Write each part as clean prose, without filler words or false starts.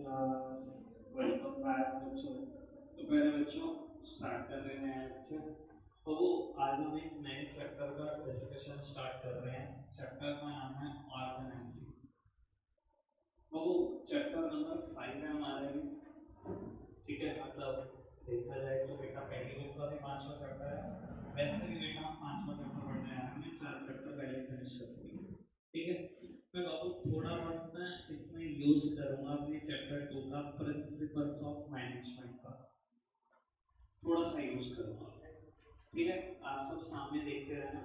Class, welcome back बच्चों। तो पहले बच्चों स्टार्ट कर रहे हैं नया लेक्चर। तो आज हम एक नए चैप्टर का डिस्कशन स्टार्ट कर रहे हैं। चैप्टर का नाम है ऑर्गेनाइजिंग। तो चैप्टर नंबर 5 है हमारे लिए। ठीक है, मतलब देखा जाए तो बेटा पहली बुक का भी 5वां चैप्टर है, वैसे भी बेटा हम 5वां चैप्टर पढ़ने आ रहे हैं, 4 चैप्टर पहले फिनिश कर दिए। ठीक है, मैं बाबू थोड़ा बहुत ना इसमें यूज करूंगा अपने चैप्टर 2 का प्रिंसिपल्स ऑफ मैनेजमेंट का, थोड़ा सा यूज करूंगा। ठीक है, आप सब सामने देखते रहना।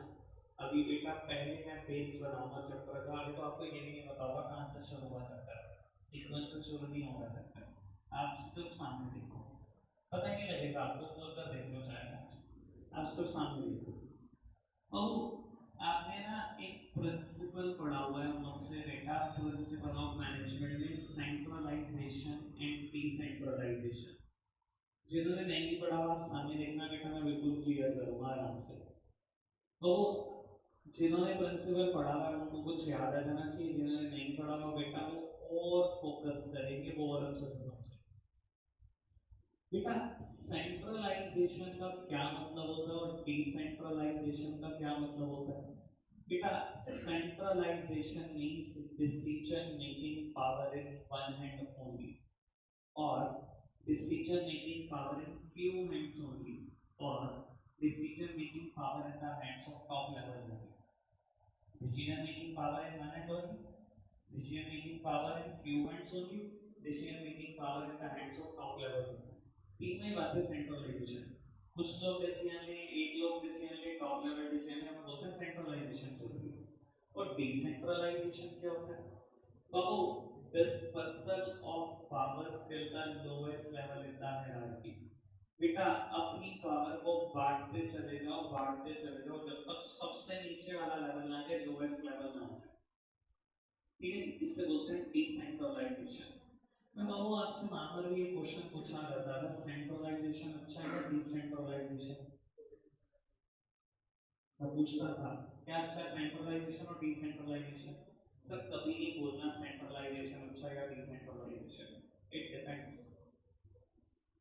अभी बेटा पहले मैं बेस बनाऊंगा चैप्टर का। अभी तो आपको ये भी नहीं पता होगा कहाँ से शुरू हुआ चैप्टर, सीक्वेंस से शुरू नहीं होगा चैप्टर। आप सिर्फ सामने देखो, पता ही नहीं लगेगा आपको, बोलकर देख लो चाहे आप सिर्फ सामने देखो। बहू आपने ना एक प्रिंसिपल पढ़ा हुआ है मुझसे बेटा, प्रिंसिपल ऑफ मैनेजमेंट में सेंट्रलाइजेशन एंड डिसेंट्रलाइजेशन। जिन्होंने नहीं पढ़ा हुआ आप सामने देखना बेटा, मैं बिल्कुल क्लियर करूंगा आराम से। तो जिन्होंने प्रिंसिपल पढ़ा हुआ है उनको कुछ याद आ जाना चाहिए, जिन्होंने नहीं पढ़ा हुआ बेटा वो और फोकस करेंगे, वो और अच्छे से समझेंगे। बेटा सेंट्रलाइजेशन का क्या मतलब होता है और डिसेंट्रलाइजेशन का क्या मतलब होता है? बेटा centralization means decision making power in one hand only, और decision making power in few hands only, or decision making power in the hands of top level only. Decision making power in one hand only, decision making power in few hands only, decision making power in the hands of top level only. तीन में बात है centralisation. कुछ लोग decision ले, एक लोग decision ले, टॉप लेवल डिसीजन ले, हम बोलते हैं सेंट्रलाइजेशन चल रही है। और डिसेंट्रलाइजेशन क्या होता है बाबू? dispersal of power till the lowest level in the hierarchy। बेटा अपनी पावर को बांटते चले जाओ जब तक सबसे नीचे वाला लेवल ना आए, लोएस्ट लेवल ना आ जाए। ठीक है, इससे बोलते हैं डिसेंट्रलाइजेशन। मैं बाबू आपसे वहां पर भी एक क्वेश्चन पूछा करता था, सेंट्रलाइजेशन अच्छा है या डिसेंट्रलाइजेशन? मैं पूछता था क्या अच्छा है, सेंट्रलाइजेशन और डिसेंट्रलाइजेशन? सर कभी नहीं बोलना सेंट्रलाइजेशन अच्छा है या डिसेंट्रलाइजेशन, इट डिपेंड्स।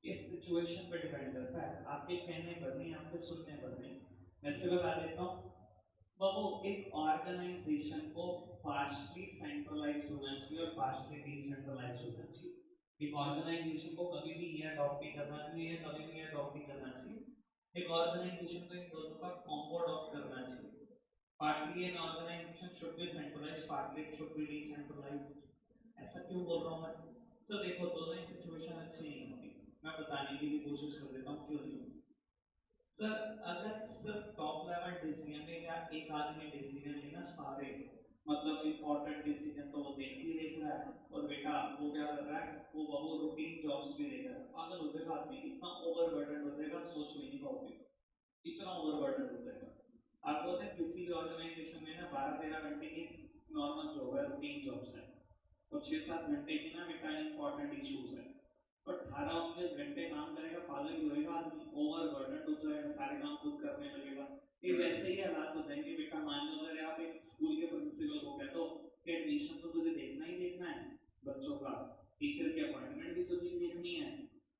इस सिचुएशन पे डिपेंड करता है, आपके कहने पर नहीं, आपके सुनने पर नहीं। वैसे बता देता हूँ बाबू, एक ऑर्गेनाइजेशन को पार्शली सेंट्रलाइज होना चाहिए और पार्शली डिसेंट्रलाइज होना चाहिए। एक ऑर्गेनाइजेशन को कभी भी ये अडॉप्ट नहीं करना चाहिए, कभी भी ये अडॉप्ट नहीं करना चाहिए। एक ऑर्गेनाइजेशन को इन दोनों का कॉम्बो अडॉप्ट करना चाहिए। Partly an organization should be centralize, partly it should be decentralize. ऐसा क्यों बोल रहा हूँ मैं? तो देखो दोनों ही सिचुएशन अच्छी नहीं होती, मैं बताने की भी कोशिश कर देता हूँ क्यों नहीं होती। सर अगर सिर्फ टॉप लेवल डिसीजन में या एक आदमी डिसीजन लेना सारे, मतलब इंपॉर्टेंट डिसीजन तो वो देख ही देख रहा है, और बेटा वो क्या कर रहा है, वो बहुत रूटीन जॉब्स भी देख रहा है, पागल हो जाएगा आदमी, इतना ओवरबर्डन हो जाएगा, सोच भी नहीं पाओगे, इतना ओवरबर्डन हो जाएगा। आप बोलते हैं किसी भी ऑर्गेनाइजेशन में ना 12-13 घंटे की नॉर्मल जॉब है, रूटीन जॉब्स है, और 6-7 घंटे की ना बेटा इंपॉर्टेंट इश्यूज है, और 18-19 घंटे काम करेगा, पागल ही होएगा आदमी, ओवर बर्डन हो जाएगा, सारे काम खुद करने लगेगा। ये वैसे ही हालात हो जाएंगे बेटा। मान लो अगर आप एक स्कूल के प्रिंसिपल को कह दो कि एडमिशन तो तुझे देखना ही देखना है बच्चों का, टीचर की अपॉइंटमेंट भी तुझे देखनी है,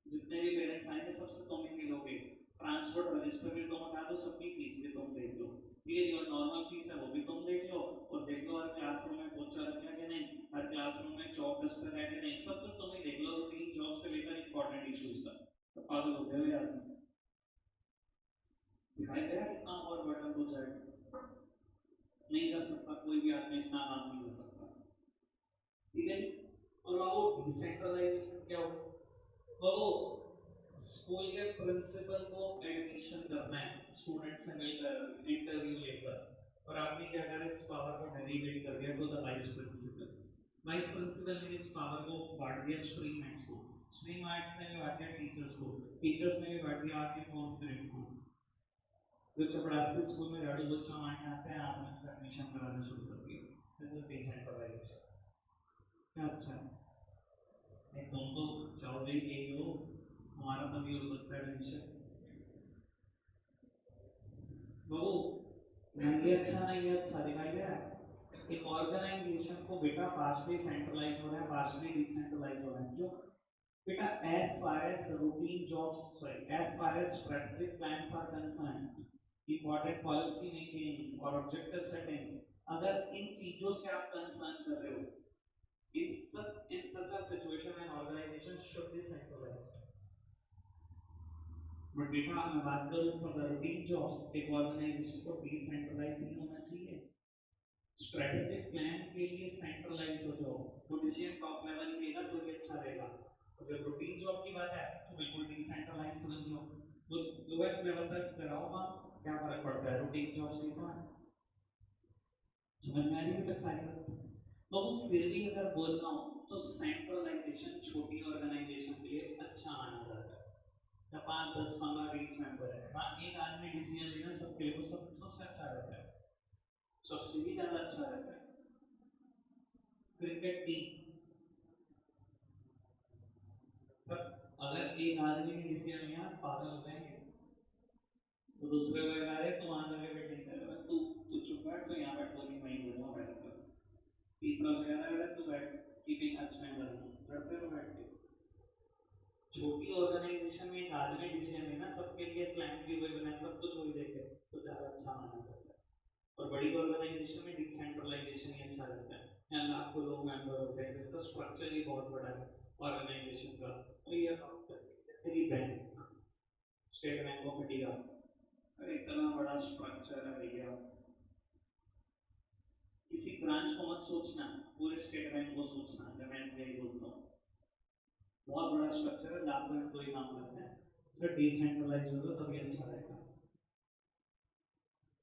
जितने भी पेरेंट्स आएंगे सबसे तुम ही मिलोगे, ट्रांसपोर्ट रजिस्टर भी तुम हटा दो, सबकी फीस भी तुम देख लो, ठीक है, जो नॉर्मल फीस है वो भी तुम देख लो, और देख लो हर क्लासरूम में पोछा रखा है कि नहीं, हर क्लासरूम में चौक डस्टर है कि नहीं, सब कुछ तुम ही देख लो, रूटीन जॉब से लेकर इंपॉर्टेंट इश्यूज तक। तो पागल हो गए यार, दिखाई दे रहा है कितना और बर्डन हो जाएगा। नहीं कर सकता कोई भी आदमी, इतना काम नहीं कर सकता। ठीक है, और वो डिसेंट्रलाइजेशन क्या हो, वो स्कूल के प्रिंसिपल को एडमिशन करना है स्टूडेंट से मिलकर इंटरव्यू लेकर, और आपने क्या करा, इस पावर को डेलीगेट कर दिया to the vice principal. Vice principal ने इस पावर को बांट दिया स्ट्रीम हेड्स को, स्ट्रीम हेड्स ने भी बांट दिया टीचर्स को, टीचर्स ने भी बांट दिया आपके फोर्थ ग्रेड को। जो चपड़ासी स्कूल में झाड़ू पोछा मारने आते हैं, आपने एडमिशन कराना शुरू कर दिया, डिसेंट्रलाइजेशन। क्या अच्छा है? नहीं तुम तो जाओगे ही यही हो, हमारा तो नहीं हो सकता एडमिशन। बहू नहीं अच्छा, नहीं अच्छा दिखाई दे रहा है, एक ऑर्गेनाइजेशन को बेटा पार्शली सेंट्रलाइज हो रहा है, पार्शली डिसेंट्रलाइज हो रहा है। क्यों बेटा? As far as routine jobs, sorry, as far as strategic plans are concern, important policy making और ऑब्जेक्टिव सेटिंग, अगर इन चीजों से आप कंसर्न कर रहे हो, in such a situation an organization should be centralized. But बेटा मैं बात करूं फॉर द रूटीन जॉब्स, एक ऑर्गेनाइजेशन को डिसेंट्रलाइज नहीं होना चाहिए। स्ट्रेटेजिक प्लान के लिए सेंट्रलाइज हो जाओ, तो डिसीजन टॉप लेवल ही लेगा तो ये अच्छा रहेगा। और जब रूटीन जॉब की बात है तो बिल्कुल डिसेंट्रलाइज बन जाओ, तो लोएस्ट लेवल तक कराओ काम, क्या फर्क पड़ता है, रूटीन जॉब से तो है। समझ में आ रही है तक सारी बात? तो फिर भी अगर बोलना हो तो सेंट्रलाइजेशन छोटी ऑर्गेनाइजेशन के लिए अच्छा माना जाता है। या 5, 10, 15, 20 मेंबर है, हाँ एक आदमी डिसीजन लेना सबके लिए, वो सबसे अच्छा रहता है, सबसे भी ज्यादा अच्छा रहता है। क्रिकेट टीम, अगर एक आदमी ने डिसीजन लिया, पागल हो जाएंगे, तो दूसरे को लगा रहे तो वहां जाके बैटिंग करेगा, तू तू चुप बैठ, तो यहाँ बैठ, बॉलिंग वहीं बोलूंगा बैठ कर। तीसरा से कह रहा है तू बैठ, कीपिंग अच्छा में करूंगा, लड़ते रहो बैठ के। छोटी ऑर्गेनाइजेशन में एक आदमी डिसीजन लेना, सबके लिए प्लान भी वही बनाए, सब कुछ वही देखे, तो ज्यादा अच्छा माना जाता है। और बड़ी ऑर्गेनाइजेशन में डिसेंट्रलाइजेशन ही अच्छा लगता है, यहाँ लाखों लोग मेंबर होते हैं, जिसका स्ट्रक्चर ही बहुत बड़ा है ऑर्गेनाइजेशन का। तो ये जैसे कि bank, state bank of India, अरे इतना बड़ा स्ट्रक्चर है भैया, किसी ब्रांच को मत सोचना, पूरे स्टेट बैंक को सोचना, जब मैं यही बोलता हूँ बहुत बड़ा स्ट्रक्चर है, लाखों एम्प्लॉय काम करते हैं, सर डिसेंट्रलाइज होगा तभी अच्छा रहेगा।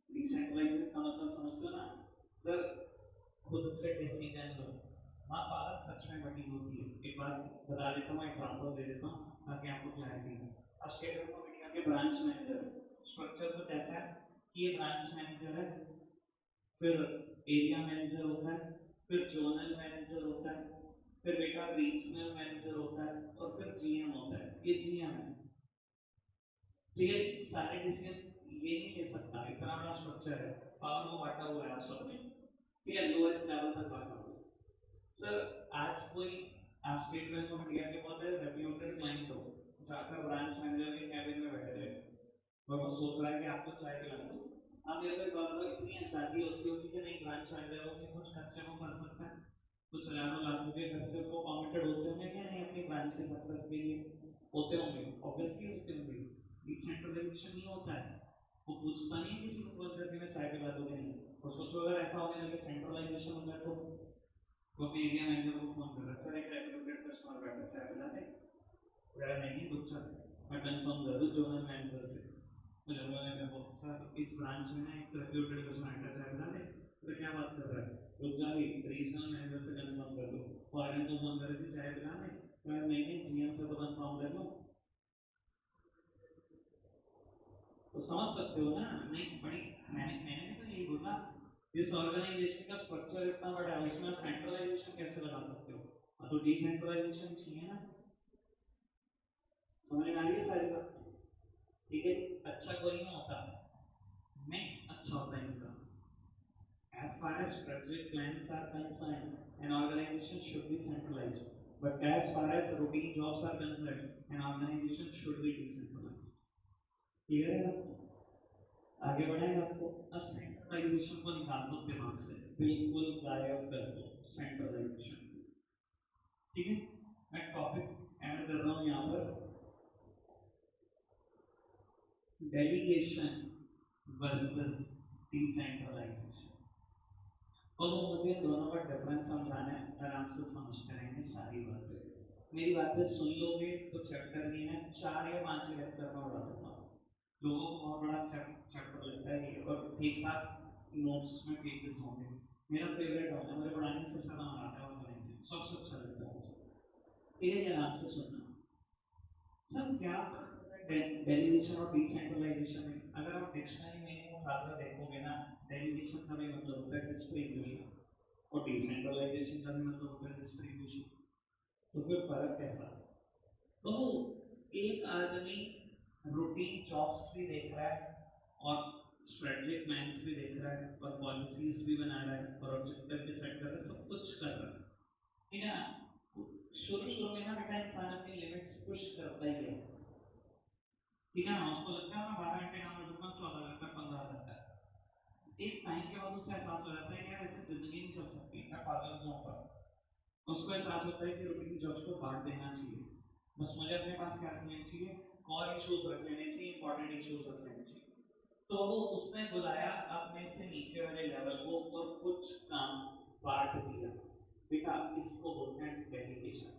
डिसेंट्रलाइजेशन का मतलब समझते हो ना सर? खुद से डिसीजन लो, वहाँ पावर सच में बड़ी होती है। एक बात बता देता हूँ, एग्जाम्पल दे देता हूँ ताकि आपको क्लैरिटी हो। अब स्टेट बैंक ऑफ इंडिया के ब्रांच मैनेजर स्ट्रक्चर कुछ ऐसा है कि ये ब्रांच मैनेजर है, फिर एरिया मैनेजर होता है, फिर जोनल मैनेजर होता है, फिर बेटा रीजनल मैनेजर होता है, और फिर जीएम होता है। ये जीएम है, ठीक है? सारे डिसीजन ये नहीं ले सकता, इतना बड़ा स्ट्रक्चर है, पावर को बांटा हुआ है आप सबने, ठीक है, लोएस्ट लेवल तक बांटा हुआ है। सर आज कोई आप स्टेट बैंक ऑफ इंडिया के बहुत रेप्यूटेड क्लाइंट हो, जाकर ब्रांच मैनेजर के कैबिन में बैठे रहे और वो सोच रहा है कि आपको चाय पिला दो। आप मेरे को एक बात बताओ, इतनी आजादी होती होगी कि नहीं ब्रांच मैनेजर को कुछ खर्चे को कर सकता है, कुछ हजारों लाखों के खर्चे को कमिटेड होते होंगे या नहीं अपनी ब्रांच के सक्सेस के लिए? होते होंगे, ऑब्वियसली होते होंगे। डिसेंट्रलाइजेशन नहीं होता है, वो पूछता नहीं है किसी को कॉल करके मैं चाय पिला दूँ कि नहीं। और सोचो अगर ऐसा होने लगे, सेंट्रलाइजेशन हो जाए, तो अपने एरिया मैनेजर को फोन कर रहा है, सर एक रेप्यूटेड कस्टमर बैठा, चाय पिला दे, अगर नहीं कुछ सर मैं कंफर्म कर दूँ जोनल मैनेजर से, तो जनरल मैनेजर को सर इस ब्रांच में ना एक रेप्यूटेड कस्टमर बैठा, चाय पिला दे, तो क्या बात कर रहा है, रुक जाए रीजनल मैनेजर से कंफर्म कर दो, फॉरन को फोन करके चाय पिला दे, अगर नहीं जीएम से तो कंफर्म कर लो। तो समझ सकते हो ना? नहीं बड़ी, मैंने भी तो यही बोला, जिस ऑर्गेनाइजेशन का स्ट्रक्चर इतना बड़ा है उसमें आप सेंट्रलाइजेशन कैसे लगा सकते हो? तो डिसेंट्रलाइजेशन चाहिए ना। समझ में आ रही है सारी बात? ठीक है, अच्छा कोई नहीं होता, मिक्स अच्छा होता है इनका। As far as strategic plans are concerned, an organization should be centralized. But as far as routine jobs are concerned, an organization should be decentralized. Clear है आपको? आगे बढ़ाएं आपको। अब सेंट्रलाइजेशन को निकाल दो दिमाग से, बिल्कुल गायब कर दो सेंट्रलाइजेशन, ठीक है? मैं टॉपिक ऐड कर रहा हूँ यहाँ पर, डेलीगेशन वर्सेस डिसेंट्रलाइजेशन। तो मुझे दोनों का डिफरेंस समझाना है, आराम से समझते रहेंगे सारी बातें। मेरी बातें सुन लोगे तो चैप्टर नहीं है, 4 या 5 लेक्चर में बढ़ा दूंगा। लोगों को बहुत बड़ा चैप्टर लगता है ये, और ठीक ठाक नोट्स में पेजेस होंगे। मेरा फेवरेट होता है, मुझे पढ़ाने से अच्छा काम आता है, और बनाएंगे सबसे अच्छा लगता है मुझे। ठीक है, आराम से सुनना। सर क्या डेलीगेशन और डिसेंट्रलाइजेशन में, अगर आप डिक्शनरी मीनिंग उठाकर देखोगे ना, डेलीगेशन का भी मतलब होता है डिस्ट्रीब्यूशन, और डिसेंट्रलाइजेशन का भी मतलब होता है डिस्ट्रीब्यूशन। तो फिर फर्क कैसा? तो एक आदमी रूटीन जॉब्स भी देख रहा है और स्ट्रेटेजिक प्लान्स भी देख रहा है और पॉलिसीज भी बना रहा है और ऑब्जेक्टिव भी सेट कर रहा है, सब कुछ कर रहा है, ठीक है ना। शुरू शुरू में ना बेटा इंसान अपनी लिमिट्स पुश करता ही है, ठीक है ना। उसको लगता है मैं 12 घंटे काम करूंगा, 14 घंटा 15 घंटा, एक टाइम के बाद उसे एहसास हो जाता है कि यार ऐसे जिंदगी नहीं चल सकती, मैं पागल हो जाऊंगा। उसको एहसास होता है कि रूटीन जॉब्स को बांट देना चाहिए, बस मुझे अपने पास क्या रख लेना चाहिए, कॉर इश्यूज रख लेने चाहिए, इंपॉर्टेंट इश्यूज रख लेने चाहिए। तो वो उसने बुलाया अपने से नीचे वाले लेवल को और कुछ काम बांट दिया। बेटा इसको बोलते हैं डेलीगेशन।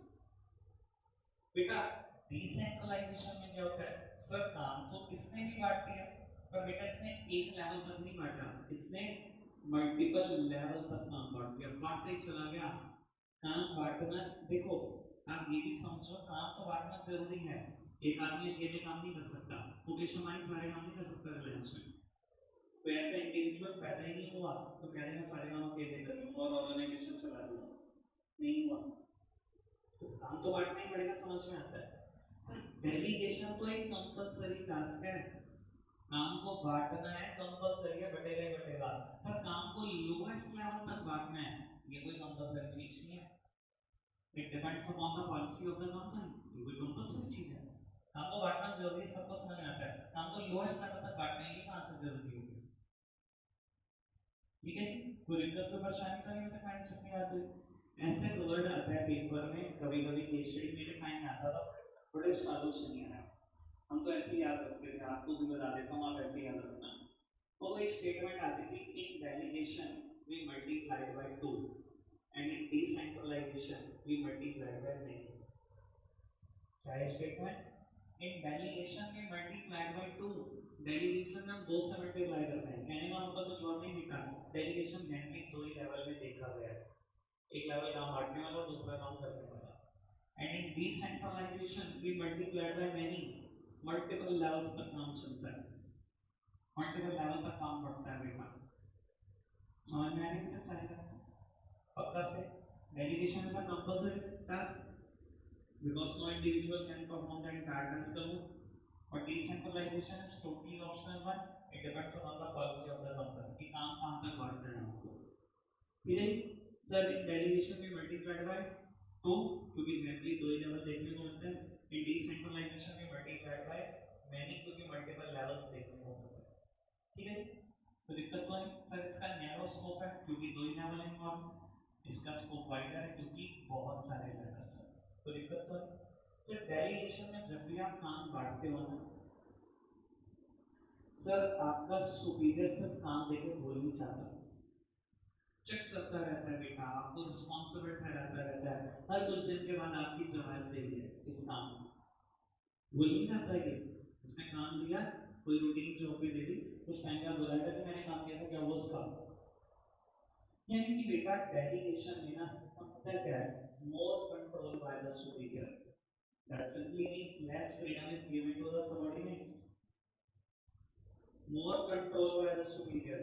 बेटा डिसेंट्रलाइजेशन में क्या होता है, सर काम तो इसने भी बांट दिया, पर बेटा इसने एक लेवल तक नहीं बांटा, इसने मल्टीपल लेवल तक काम बांट दिया, बांटते ही चला गया। काम बांटना, देखो आप ये भी समझो, काम तो बांटना जरूरी है। एक आदमी अकेले काम नहीं कर सकता, मुकेश अंबानी सारे काम नहीं कर सकता रिलायंस में। तो ऐसा इंडिविजुअल पैदा ही नहीं हुआ तो कह देगा सारे काम अकेले कर लूंगा और ऑर्गेनाइजेशन चला लूंगा, नहीं हुआ। तो काम तो बांटना ही पड़ेगा, समझ में आता है। डेलीगेशन तो एक कंपलसरी टास्क है, काम को बांटना है, कंपलसरी है, बटेगा ही बटेगा। पर काम को लोएस्ट लेवल तक बांटना है, ये कोई कंपलसरी चीज नहीं है। It depends upon the policy of the company, ये कोई कंपलसरी चीज है। काम को बांटना जरूरी है, सबको समझ में आता है। काम को लोएस्ट लेवल तक बांटने की कहां से जरूरी होगी, ठीक है जी। कोई दिक्कत कोई परेशानी तो नहीं होता क्लाइंट से नहीं आते, ऐसे वर्ड आता है पेपर में, कभी कभी केस स्टडी मेरे टाइम में आता था, बड़े सालों से नहीं आया। हम तो ऐसे ही याद रखते थे, आपको भी बता देता हूँ, आप ऐसे ही याद रखना। तो वो एक स्टेटमेंट आती थी, in delegation we multiplied by 2 and in decentralisation we multiplied by many। क्या है स्टेटमेंट, इन डेलीगेशन में मल्टीप्लाइड बाय 2, डेलीगेशन में हम 2 से मल्टीप्लाई करते हैं, कहने का मतलब कुछ और नहीं दिखा। डेलीगेशन जनरली 2 ही लेवल में देखा गया है, एक लेवल काम बांटने वाला, दूसरा काम करने वाला। And in decentralisation we multiplied by many, multiple levels पर काम चलता है, मल्टीपल लेवल तक काम बढ़ता है बेटा। समझ में आ रही है सारी बात, पक्का से। Delegation is a compulsory task because no individual can perform the entire task alone. But decentralization is totally optional one. It depends on the policy of the company कि काम कहाँ तक बांटना है आपको, ठीक है। सर इन डेलीगेशन में मल्टीप्लाइड बाय 2, क्योंकि जनरली 2 ही लेवल देखने को मिलते हैं। इन डिसेंट्रलाइजेशन में मल्टीप्लाइड बाय मैनी, क्योंकि मल्टीपल लेवल्स देखने को मिलते हैं, ठीक है। तो दिक्कत तो नहीं सर, इसका नैरो स्कोप है क्योंकि 2 ही लेवल इन्वॉल्व, इसका स्कोप वाइडर है क्योंकि बहुत सारे लेवल्स हैं, तो दिक्कत तो नहीं। सर डेलीगेशन में जब भी आप काम बांटते हो ना, सर आपका सुपीरियर सिर्फ काम देके भूल नहीं चाहता, चेक करता रहता है बेटा, आपको रिस्पॉन्सिबल ठहराता रहता है, हर कुछ दिन के बाद आपकी जवाबदेही है इस काम की। भूल नहीं जाता है, उसने काम दिया, कोई रूटीन जॉब भी दे दी, कुछ टाइम बाद बुलाएगा कि मैंने काम किया था, क्या हुआ उसका। यानी कि बेटा डेलीगेशन में ना सिस्टम पता क्या है, more control by the superior, that simply means less freedom is given to the subordinates. More control by the superior,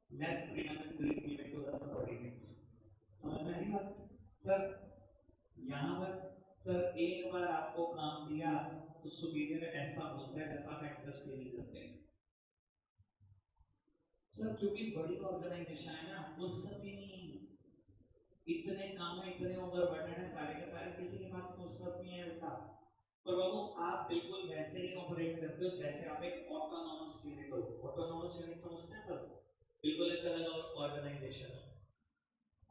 less freedom is given to the subordinates. समझ में आई बात। सर यहाँ पर सर एक बार आपको काम दिया तो सुपीरियर ऐसा बोलता है जैसा आप एडजस्ट नहीं करते। सर क्योंकि बड़ी ऑर्गेनाइजेशन है ना, फुर्सत ही नहीं, इतने काम है, इतने ओवर बर्डन है, सारे के सारे, किसी के पास फुर्सत नहीं है बेटा। पर बाबू आप बिल्कुल वैसे ही ऑपरेट करते हो जैसे आप एक ऑटोनॉमस यूनिट हो। ऑटोनॉमस यूनिट समझते हैं सर, बिल्कुल एक अलग ऑर्गेनाइजेशन है।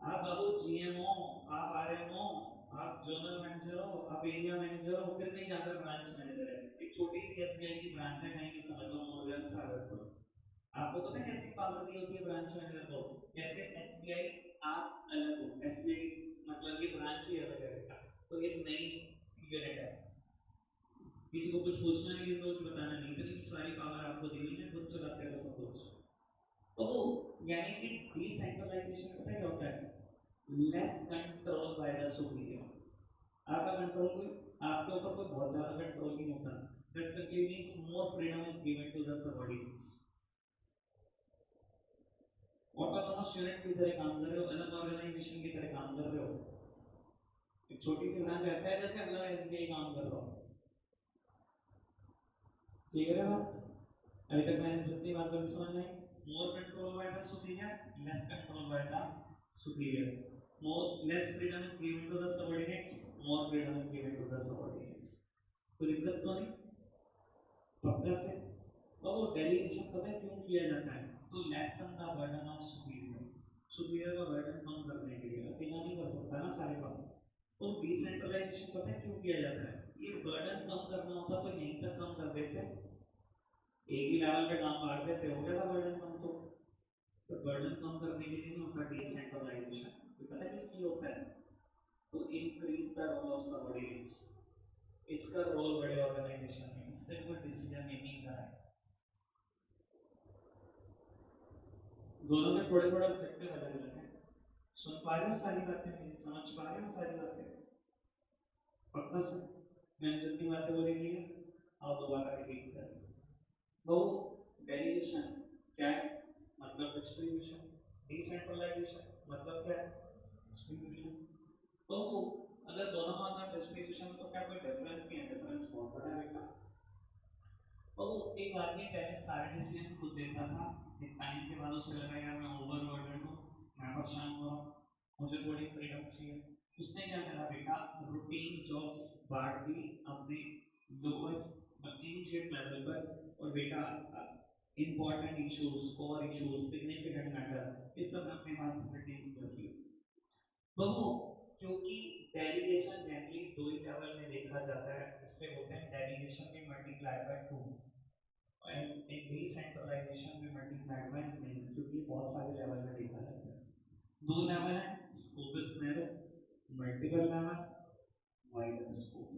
आप बाबू जीएम हो, आप आरएम हो, आप जोनल मैनेजर हो, आप एरिया मैनेजर हो, फिर कहीं जाकर ब्रांच मैनेजर है। एक छोटी सी एसबीआई की ब्रांच है, कहीं भी समझ लो मोरगन सागर पर। आपको पता है कैसी पावर दी होती है ब्रांच मैनेजर को, कैसे एसबीआई आप अलग हो, एसबीआई मतलब ये ब्रांच ही अलग है बेटा, तो एक नई यूनिट है, किसी को कुछ पूछना नहीं, किसी को कुछ बताना नहीं, इतनी सारी पावर आपको दी हुई है, खुद चलाते हो सब कुछ। तो यानी कि डिसेंट्रलाइजेशन पता क्या होता है, less control by the superior. आपका कंट्रोल कोई, आपके ऊपर कोई बहुत ज्यादा कंट्रोल नहीं होता, that simply means more freedom is given to the subordinates. Autonomous unit की तरह काम कर रहे हो, अलग ऑर्गेनाइजेशन की तरह काम कर रहे हो। एक छोटी सी ब्रांच ऐसा है जैसे अलग एसबीआई काम कर रहा हो, क्लियर है बात। अभी तक मैंने जितनी बात बोली समझ में आई? More control by the superior, less control by the superior. More less freedom is given to the subordinates, more freedom is given to the subordinates. कोई दिक्कत तो नहीं? पक्का से? और वो डेलीगेशन पता है क्यों किया जाता है? तो lesson the burden of superior. Superior का बर्डन कम करने के लिए. अकेला नहीं कर सकता ना सारे काम. तो डिसेंट्रलाइजेशन पता है क्यों किया जाता है? ये बर्डन कम करना होता तो यहीं तक कम कर देते, एक ही लेवल पे काम बांट देते, हो गया था बर्डन कम. तो बर्डन कम करने के लिए नहीं होता डिसेंट्रलाइजेशन. तो पता है किस लिए होता है? तो increase the role of subordinates. इसका रोल बड़े ऑर्गेनाइजेशन में, इससे कोई डिसीजन मेकिंग कराए. दोनों में थोड़े थोड़े ऑब्जेक्टिव अलग अलग हैं. सुन पा रहे हो सारी बातें मेरी? समझ पा रहे हो सारी बातें? पक्का से? मैंने जितनी बातें बोलेंगी और दोबारा रिपीट करें. तो डेलीगेशन क्या है? मतलब डिस्ट्रीब्यूशन. डिसेंट्रलाइजेशन मतलब क्या है? डिस्ट्रीब्यूशन. तो अगर दोनों में अगर डिस्ट्रीब्यूशन तो क्या कोई डिफरेंस नहीं है? डिफरेंस बहुत बड़ा है बेटा. तो एक आदमी पहले सारे डिसीजन खुद लेता था, एक टाइम के बाद उसे लगा यार मैं ओवरलोडेड हूँ, मैं परेशान हो रहा हूँ, मुझे थोड़ी फ्रीडम चाहिए. उसने क्या करा बेटा? रूटीन जॉब्स बांट दी अपने लोएस्ट इमीडिएट लेवल पर. और बेटा important issues, core issues, significant matter, इस सब में अपने पास रूटीन कर ली. बहू क्योंकि डेलीगेशन जनरली दो ही लेवल में देखा जाता है, इसलिए बोलते हैं डेलीगेशन भी मल्टीप्लाई बाय 2 एंड एक डिसेंट्रलाइजेशन भी मल्टीप्लाई बाय 3, क्योंकि बहुत सारे लेवल में देखा जाता है. दो लेवल है, scope is narrow. Multiple level, wider scope.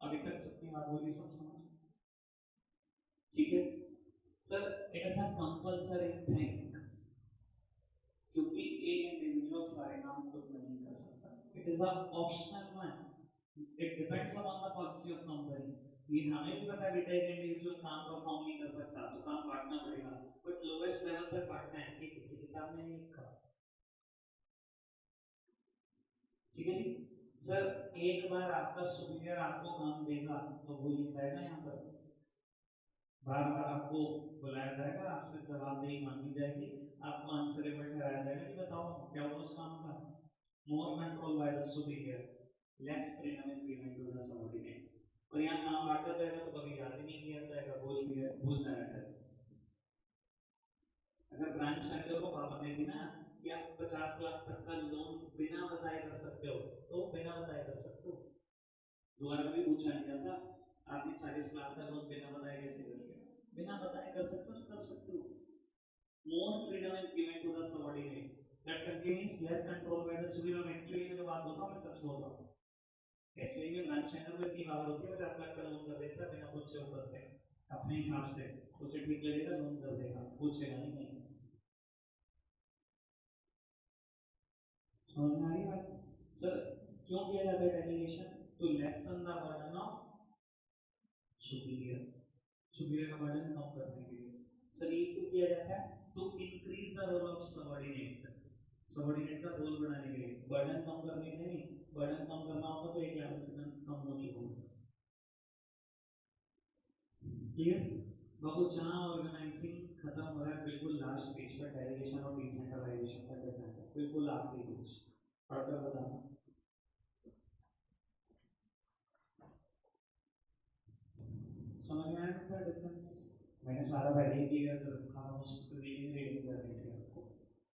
अभी तक जितनी बात बोली सब समझ? ठीक है sir. It is not compulsory thing, क्योंकि एक इंडिविजुअल सारे काम खुद नहीं कर सकता. It is a optional one. It depends upon the policy of company. ये हमें भी पता है बेटा एक इंडिविजुअल काम परफॉर्म नहीं कर सकता, तो काम बांटना पड़ेगा. बट लोएस्ट लेवल तक बांटना है, ये किसी किताब में नहीं लिखा. ठीक है जी. सर एक बार आपका सुपीरियर आपको काम देगा तो वो ये रहेगा यहाँ पर, बार बार आपको बुलाया जाएगा, आपसे जवाबदेही मांगी जाएगी, आपको आंसरेबल ठहराया जाएगा कि बताओ क्या हुआ उस काम का. More control by the superior, less freedom is given to the subordinate. और यहाँ काम बांटा जाएगा तो कभी याद ही नहीं किया जाएगा, भूल जाया जाएगा. अगर ब्रांच मैनेजर को पावर दे दी ना कि आप 50 लाख तक का लोन बिना बताए कर सकते हो, तो बिना बताए कर सकते हो. दोबारा कभी पूछा नहीं जाता आपने 40 लाख का लोन बिना बताए कैसे कर लिया. बिना बताए कर सकते हो तो कर सकते हो. More freedom is given to the subordinate. That simply means less control by the superior. Actually मैं जो बात बोल रहा हूँ मैं सच बोल रहा हूँ. एक्चुअली में ब्रांच मैनेजर को इतनी पावर होती है 50 लाख का लोन कर देता है बिना पूछे ऊपर से, अपने हिसाब से. उसे ठीक लगेगा लोन कर देगा, पूछेगा नहीं. नहीं समझ में आ रही बात? सर क्यों किया जाता है delegation? To lessen the burden of superior. Superior का बर्डन कम करने के लिए. सर ये क्यों किया जाता है? To increase the role of subordinate. Subordinate का रोल बढ़ाने के लिए, बर्डन कम करने के लिए नहीं. बर्डन कम करना होता तो एक लेवल से कम हो चुका होता. क्लियर? बाबू जहाँ ऑर्गेनाइजिंग खत्म हो रहा है बिल्कुल लास्ट पेज पर डेलीगेशन और डिसेंट्रलाइजेशन का डिफरेंस है, बिल्कुल आखिरी पेज पढ़कर बताना. समझ में आया ना डिफरेंस? मैंने सारा पहले ही क्लियर कर रखा था, उस रीडिंग रीडिंग करने के लिए आपको.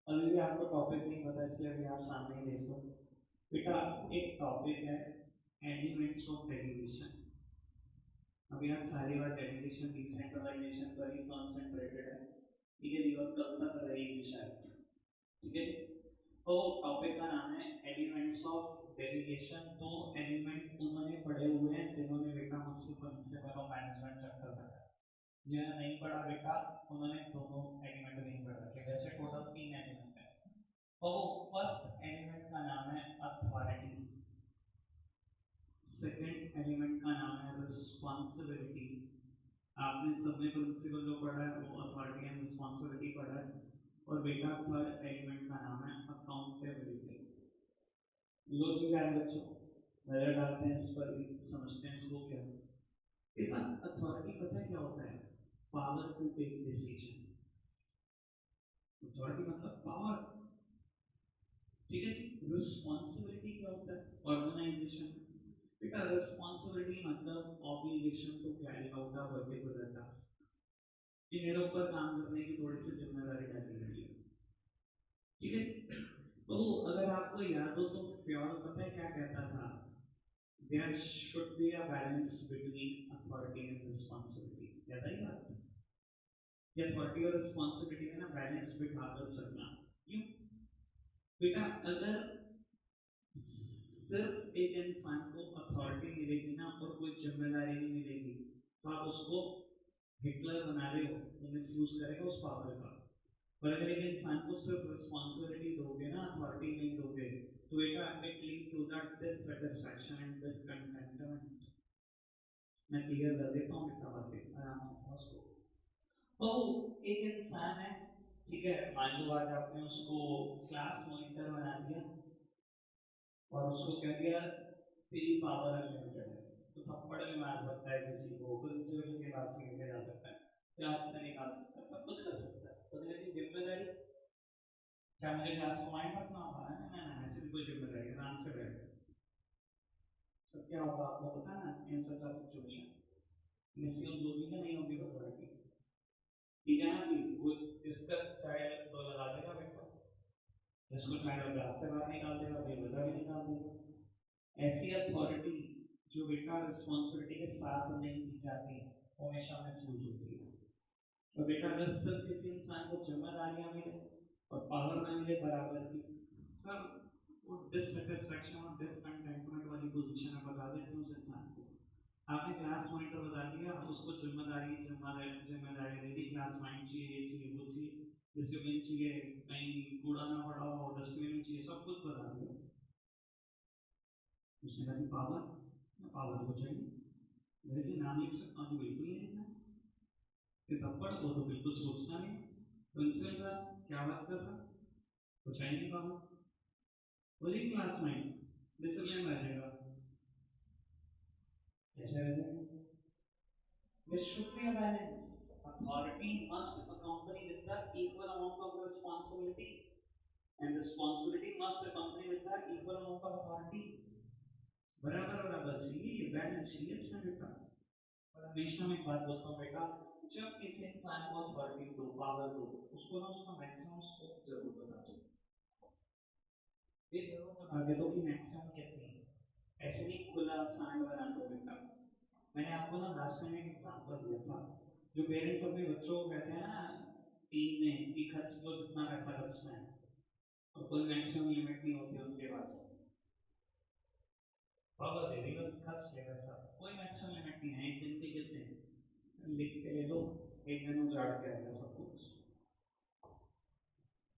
अभी भी आपको टॉपिक नहीं पता इसलिए अभी आप सामने ही देख लो. बेटा एक टॉपिक है एलिमेंट्स ऑफ डेलीगेशन. अभी आप सारी बात डेलीगेशन डिसेंट्रलाइजेशन पर ही कॉन्सेंट्रेटेड है. ठीक है जी. और कल तक रहेगी शायद. ठीक है. तो टॉपिक का नाम है एलिमेंट्स ऑफ डेलीगेशन. दो एलिमेंट उन्होंने पढ़े हुए हैं जिन्होंने बेटा मुझसे प्रिंसिपल ऑफ मैनेजमेंट चैप्टर पढ़ा है. जिन्होंने नहीं पढ़ा बेटा उन्होंने दोनों एलिमेंट नहीं पढ़ रखे. वैसे टोटल 3 एलिमेंट है. तो फर्स्ट एलिमेंट का नाम है अथॉरिटी. सेकेंड एलिमेंट का नाम है रिस्पॉन्सिबिलिटी. आपने सबने प्रिंसिपल जो पढ़ा है वो अथॉरिटी एंड रिस्पॉन्सिबिलिटी पढ़ा है. और बेटा थर्ड एलिमेंट का नाम है अकाउंटेबिलिटी. लॉजिक क्या है बच्चों? नजर डालते हैं इस पर भी, समझते हैं इसको क्या. बेटा अथॉरिटी पता है क्या होता है? Power to take decision. Authority मतलब पावर, ठीक है जी। रिस्पॉन्सिबिलिटी क्या होता है ऑर्गेनाइजेशन में? बेटा रिस्पॉन्सिबिलिटी मतलब obligation to carry out a particular task, कि मेरे ऊपर काम करने की थोड़ी सी जिम्मेदारी डाली गई है, ठीक है। तो अगर आपको याद हो तो फ्योल पता है क्या कहता था, there should be a balance between authority and responsibility. याद आई बात? ये अथॉरिटी और रिस्पॉन्सिबिलिटी में ना बैलेंस बिठाकर चलना। क्यों बेटा? अगर सिर्फ एक इंसान को अथॉरिटी मिलेगी ना और कोई जिम्मेदारी नहीं मिलेगी, तो आप उसको हिटलर बना रहे हो, तो मिसयूज करेगा उस पावर का। पर अगर एक इंसान को सिर्फ रिस्पॉन्सिबिलिटी दोगे ना, अथॉरिटी नहीं दोगे, तो बेटा it lead to that dissatisfaction and discontentment. मैं क्लियर कर देता हूँ बेटा बातें आराम से समझ लो। तो एक इंसान है, ठीक है, मान लो आज आपने उसको क्लास मॉनिटर बना दिया और उसको कह दिया तेरी पावर अनलिमिटेड है, तो थप्पड़ भी मार सकता है किसी को, प्रिंसिपल के पास लेके जा सकता है, क्लास से निकाल सकता है, सब कुछ कर सकता है। तो मेरी जिम्मेदारी क्या, मुझे क्लास को माइंड रखना होगा? ना ना ना, ऐसी भी कोई जिम्मेदारी आराम से बैठ। तो क्या होगा आपको पता ना, इन सच सिचुएशन मिसयूज होगी कि नहीं होगी अथॉरिटी? ठीक है ना जी। वो जिसका चाहे तो लगा देगा बेटा, जिसको चाहे क्लास से बाहर निकाल देगा, बेवजह भी निकाल देगा। ऐसी अथॉरिटी जो बेटा रिस्पॉन्सिबिलिटी के साथ नहीं की जाती, हमेशा मिसयूज होती है। तो बेटा अगर सिर्फ किसी इंसान को जिम्मेदारियां मिले और पावर ना मिले बराबर की, सर वो डिससेटिस्फैक्शन और डिसकंटेंटमेंट वाली पोजीशन में बता देते हैं उस इंसान को। आपने क्लास मॉनिटर बता दिया, उसको जिम्मेदारी दे दी, क्लास माइंड चाहिए, ये चाहिए, वो चाहिए, डिसिप्लिन चाहिए, कहीं कूड़ा ना पड़ा हो, डस्टबिन में चाहिए, सब कुछ बता दिया। उसने कहा पावर, पावर को चाहिए, मेरे नाम लिख सकता हूँ? बिल्कुल नहीं लिखना। कि थप्पड़ वो तो बिल्कुल सोचना नहीं। प्रिंसिपल का क्या बात कर रहा, कुछ है नहीं पावर, बोलिए क्लास माइंड डिसिप्लिन रह जाएगा, कैसे रह जाएगा? There should be a balance. Authority must accompany with the equal amount of responsibility, and responsibility must accompany with the equal amount of authority. बराबर बराबर चाहिए, ये बैलेंस चाहिए इसमें बेटा। और हमेशा मैं बात बोलता हूँ बेटा, जब किसी इंसान को अथॉरिटी दो, पावर दो, उसको ना उसका मैक्सिमम स्कोप जरूर बता दो। ये जरूर बता दे दो कि मैक्सिमम कितनी है, ऐसे नहीं खुला सांड बना दो बेटा। मैंने आपको ना लास्ट टाइम एक एग्जांपल दिया था, जो पेरेंट्स अपने बच्चों को कहते हैं ना टीम में कि खर्च लो जितना पैसा खर्चना है, और कोई मैक्सिमम लिमिट नहीं होती उनके पास। पावर दे दी बस, खर्च ले पैसा, कोई मैक्सिमम लिमिट नहीं है। एक दिन के कितने लिख के ले लो, एक दिन उजाड़ के आ गया सब कुछ।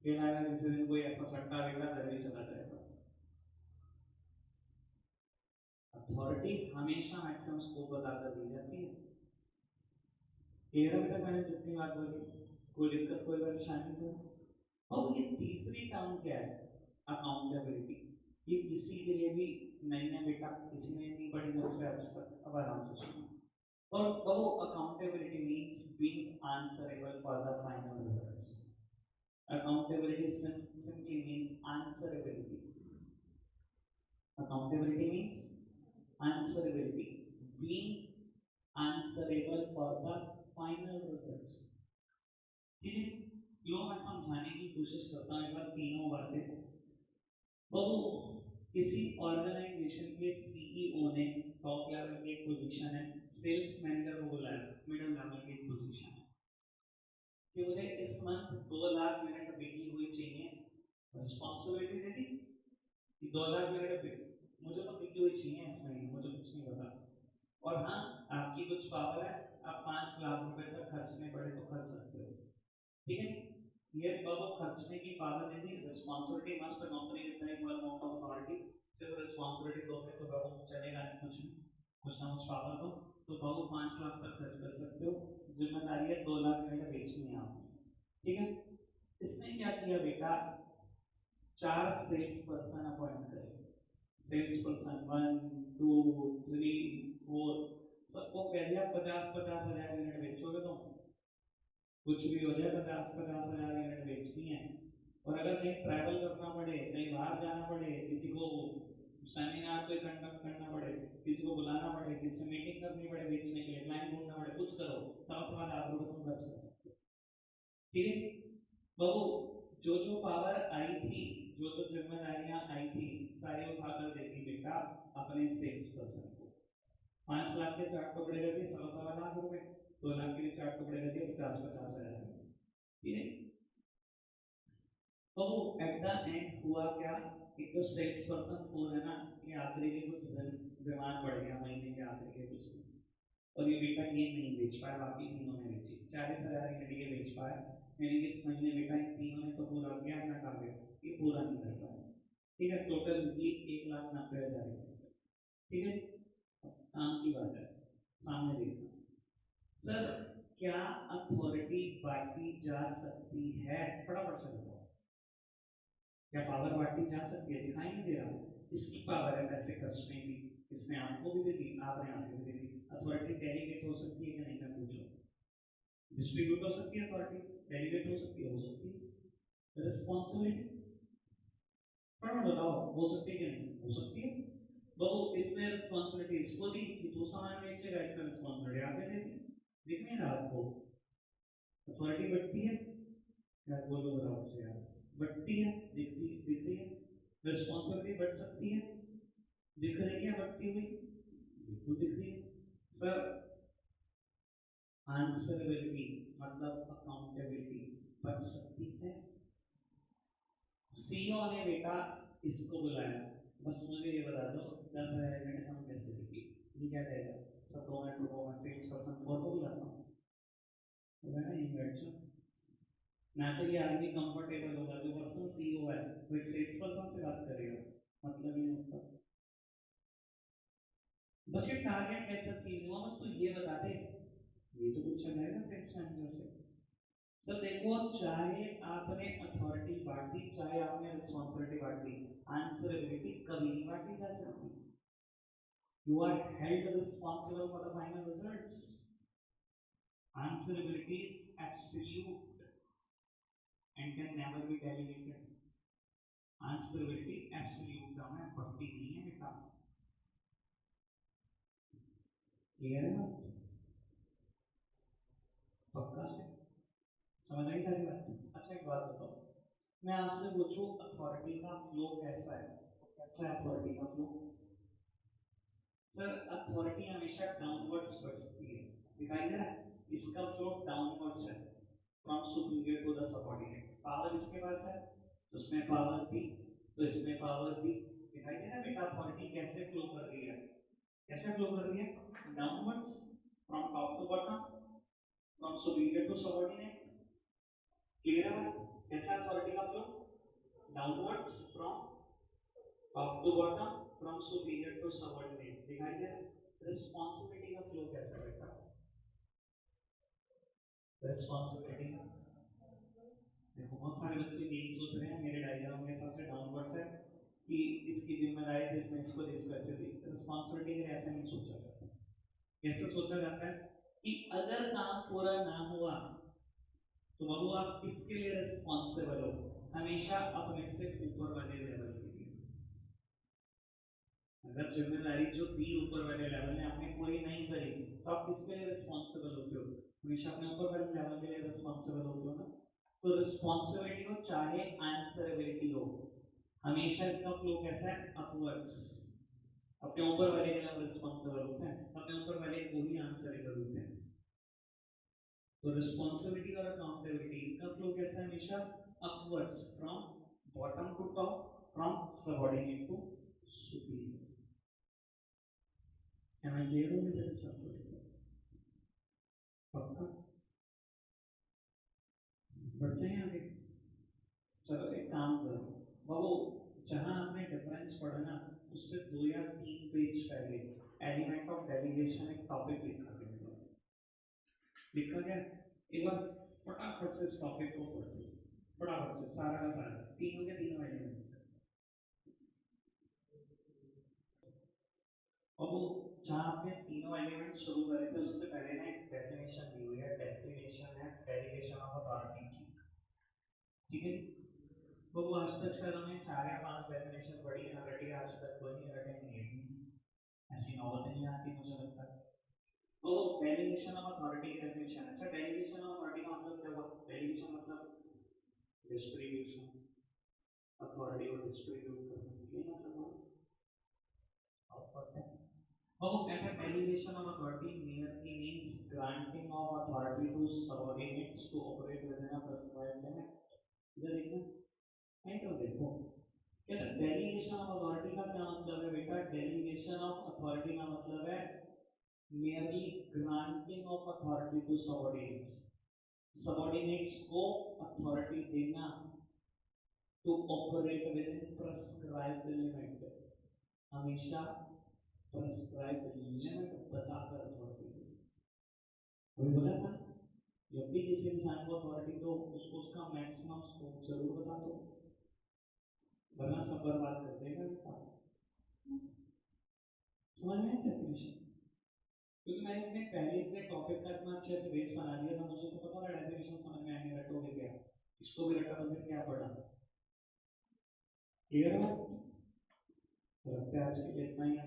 ये लगा किसी दिन कोई ऐसा सट्टा बेटा घर भी चला जाएगा। अथॉरिटी हमेशा मैक्सिमम स्कोप बताकर दी जाती है। क्लियर अभी तक मैंने जितनी बात बोली? कोई दिक्कत, कोई परेशानी तो? और ये तीसरी टर्म क्या है, अकाउंटेबिलिटी। ये किसी के लिए भी नहीं है बेटा, किसी ने नहीं पढ़ी जब से आज तक, अब आराम से सुनो। और वो accountability means being answerable for the final results. Accountability simply means answerability. Accountability means answerability, being answerable for the final results. ठीक है, लो मैं समझाने की कोशिश करता हूँ एक बार तीनों बातें। तो किसी ऑर्गेनाइजेशन के सीईओ ने टॉप लेवल की एक पोजीशन है, सेल्स मैनेजर को बुलाया, मिडिल लेवल की एक पोजीशन है, कि मुझे इस मंथ 2 लाख यूनिट बिकी हुई चाहिए। रिस्पॉन्सिबिलिटी दे दी कि 2 लाख यूनिट मुझे तो बिकी हुई चाहिए इस महीने, मुझे कुछ नहीं पता। और हाँ, आपकी कुछ पावर है, आप 5 लाख रुपए तक खर्चने पड़े तो खर्च सकते हो, ठीक है। ये बाबू खर्चने की power they the. Responsibility must accompany with the equal amount of authority. सिर्फ रिस्पॉन्सिबिलिटी दोगे तो बाबू चलेगा नहीं, कुछ भी कुछ ना कुछ पावर दो तो बाबू 5 लाख तक खर्च कर सकते हो। जिम्मेदारी है 2 लाख यूनिट बेचनी है आपने, ठीक है। इसने क्या किया बेटा, 4 सेल्स पर्सन अपॉइंट करे। सेल्स पर्सन 1 2 3 4, सबको कह दिया 50-50 हजार यूनिट बेचोगे तुम, कुछ भी हो जाए 50,000 यूनिट बेचनी है। और अगर कहीं ट्रैवल करना पड़े, कहीं बाहर जाना पड़े, किसी को सेमिनार पे कंडक्ट करना पड़े, किसी को बुलाना पड़े, किसी से मीटिंग करनी पड़े बेचने के लिए, क्लाइंट ढूंढना पड़े, कुछ करो, 1,000 रुपये तुम खर्च करो। ठीक है बाबू, जो जो पावर आई थी, जो जो जिम्मेदारियां आई थी, सारी उठाकर देती बेटा अपने सेल्स पर्सन को। 5 लाख के 4 टुकड़े कर दिए, 1,15,00,000 रुपए। 2 लाख के लिए 4 टुकड़े कर दिए, 50,000 ठीक है। तो एट द एंड हुआ क्या, एक तो सेल्स पर्सन को है ना, ये आखिरी के कुछ दिन बीमार पड़ गया, महीने के आखिरी के कुछ दिन, और ये बेटा ये नहीं बेच पाया, बाकी तीनों ने बेची, 40,000 यूनिट ये बेच पाया, यानी कि इस महीने बेटा इन तीनों ने तो पूरा किया अपना टारगेट, ये पूरा नहीं कर पाया। ठीक है, टोटल ये 1,90,000। ठीक है, काम की बात है, सामने देखना। सर क्या अथॉरिटी बांटी जा सकती है, फटाफट से बताओ, क्या पावर बांटी जा सकती है? दिखाई नहीं दे रहा, इसकी पावर है पैसे खर्चने की, इसने आपको भी दे दी, आपने आपको भी दे दी। अथॉरिटी डेलीगेट हो सकती है कि नहीं, मैं पूछूं? डिस्ट्रीब्यूट हो सकती है अथॉरिटी, डेलीगेट हो सकती है, हो सकती है। रिस्पॉन्सिबिलिटी फटाफट बताओ, हो सकती है कि नहीं, हो सकती है। बहु इसने रिस्पॉन्सिबिलिटी इसको दी कि तू सामान बेचेगा, इसका रिस्पॉन्सिबिलिटी आगे दे दी, दिख नहीं रहा आपको? अथॉरिटी बढ़ती है यार, बोलो बताओ से यार, बढ़ती है, दिखती दिख रही है। रिस्पॉन्सिबिलिटी बढ़ सकती है, दिख रही है बढ़ती हुई, बिल्कुल दिख रही है। सर आंसरेबिलिटी मतलब अकाउंटेबिलिटी बढ़ सकती है। सीईओ ने बेटा इसको बुलाया, बस मुझे ये बता दो 10,000 यूनिट हम कैसे बिकी, ये क्या कहेगा? सर 2 मिनट रुको, मैं सेल्स पर्सन को बुलाता हूँ, तो ना ये बैठ जाओ। नेचुरली आदमी कंफर्टेबल होगा, जो पर्सन सीईओ है वो एक सेल्स पर्सन से बात करेगा, मतलब ये होता। बस ये टारगेट कैसे अचीव हुआ, बस तो ये बता दे, ये तो पूछा जाएगा सेल्स मैनेजर से। तो देखो, चाहे आपने अथॉरिटी बांटी, चाहे आपने रिस्पॉन्सिबिलिटी बांटी, आंसरेबिलिटी कभी नहीं बांटी जा सकती। You are held responsible for the final results. Answerability is absolute and can never be delegated. Answerability absolute term है, बढ़ती नहीं है बेटा। क्लियर है ना? पक्का से समझ आई सारी बात? अच्छा एक बात बताओ, मैं आपसे पूछूं अथॉरिटी का फ्लो कैसा है, तो कैसा है अथॉरिटी का फ्लो? सर अथॉरिटी हमेशा डाउनवर्ड्स बढ़ती है, दिखाई दे रहा है? इसका फ्लो डाउनवर्ड्स है, from superior to the subordinate. Power इसके पास है तो उसने पावर दी, तो इसने पावर दी। दिखाई दे रहा है बेटा अथॉरिटी कैसे फ्लो कर रही है, कैसे फ्लो कर रही है? Downwards, from top to bottom, from superior to subordinate. Clear है बात? कैसा अथॉरिटी का flow? Downwards from top to bottom, from superior to subordinate. दिखाई दे रहा है? रिस्पॉन्सिबिलिटी का फ्लो कैसा है बेटा? रिस्पॉन्सिबिलिटी का देखो, बहुत सारे बच्चे यही सोच रहे हैं मेरे डायग्राम में सबसे डाउनवर्ड है कि इसकी जिम्मेदारी थी, इसने इसको दी, इसको ऐसे दी। रिस्पॉन्सिबिलिटी के लिए ऐसा नहीं सोचा जाता। कैसे सोचा जाता है कि अगर काम पूरा ना हुआ तो बाबू आप किसके लिए रिस्पॉन्सिबल हो? हमेशा अपने से ऊपर वाले लेवल के लिए। अगर जिम्मेदारी जो दी ऊपर वाले लेवल ने आपने पूरी नहीं करी, तो आप किसके लिए रिस्पॉन्सिबल होते हो? हमेशा अपने ऊपर वाले लेवल के लिए रिस्पॉन्सिबल होते हो ना। तो रिस्पॉन्सिबिलिटी हो चाहे आंसरेबिलिटी हो, हमेशा इसका फ्लो कैसा है? अपवर्ड्स। अपने ऊपर वाले के लिए हम रिस्पॉन्सिबल होते हैं, अपने ऊपर वाले को ही आंसरेबल होते हैं। तो रिस्पॉन्सिबिलिटी और अकाउंटेबिलिटी इनका फ्लो कैसा है? हमेशा upwards, from bottom to top, from subordinate to superior. Am I clear with this? पक्का? बढ़ जाए आगे? चलो एक काम करो बाबू, जहां आपने डिफरेंस पढ़ा ना, उससे 2 या 3 पेज पहले एलिमेंट ऑफ डेलीगेशन एक टॉपिक लिखा गया, लिखा गया। एक बार फटाफट से इस टॉपिक को पढ़ लो, फटाफट से सारा का सारा, तीनों के तीनों एलिमेंट। अब जहाँ आपने तीनों एलिमेंट शुरू करे थे उससे पहले ना एक डेफिनेशन दी हुई है, डेफिनेशन है डेरिवेशन ऑफ अथॉरिटी की, ठीक है जी। वो आज तक शायद हमने 4 या 5 डेफिनेशन पढ़ी है, रटी आज तक कोई नहीं रटे नहीं, ऐसी नौबत नहीं आती मुझे लगता है। तो डेलिगेशन ऑफ अथॉरिटी की डेफिनेशन, अच्छा डेलिगेशन ऑफ अथॉरिटी का मतलब क्या हुआ? डेलिगेशन मतलब डिस्ट्रीब्यूशन, अथॉरिटी को डिस्ट्रीब्यूट करना, ये मतलब हुआ। अब वो कहते हैं delegation of authority merely means granting of authority to subordinates to operate within a prescribed limit। इधर देखो, एंटर देखो, कहते हैं डेलिगेशन ऑफ अथॉरिटी का क्या मतलब है बेटा? डेलिगेशन ऑफ अथॉरिटी का मतलब है merely granting of authority to subordinates, subordinates को अथॉरिटी देना to operate within prescribed limit, हमेशा प्रेस्क्राइब्ड लिमिट बताकर अथॉरिटी देना। अभी बोला था जब भी किसी इंसान को अथॉरिटी दो उसको उसका मैक्सिमम स्कोप जरूर बता दो, वरना सब बर्बाद कर देगा इंसान। समझ में डेफिनेशन? क्योंकि मैंने अपने पहले इतने टॉपिक का इतना अच्छे से बेस बना दिया था, मुझे तो पता था डेफिनेशन समझ में आएंगे, रटोगे क्या, इसको भी रटा तो फिर क्या पढ़ा। क्लियर है? तो लगता है आज के लिए इतना ही है।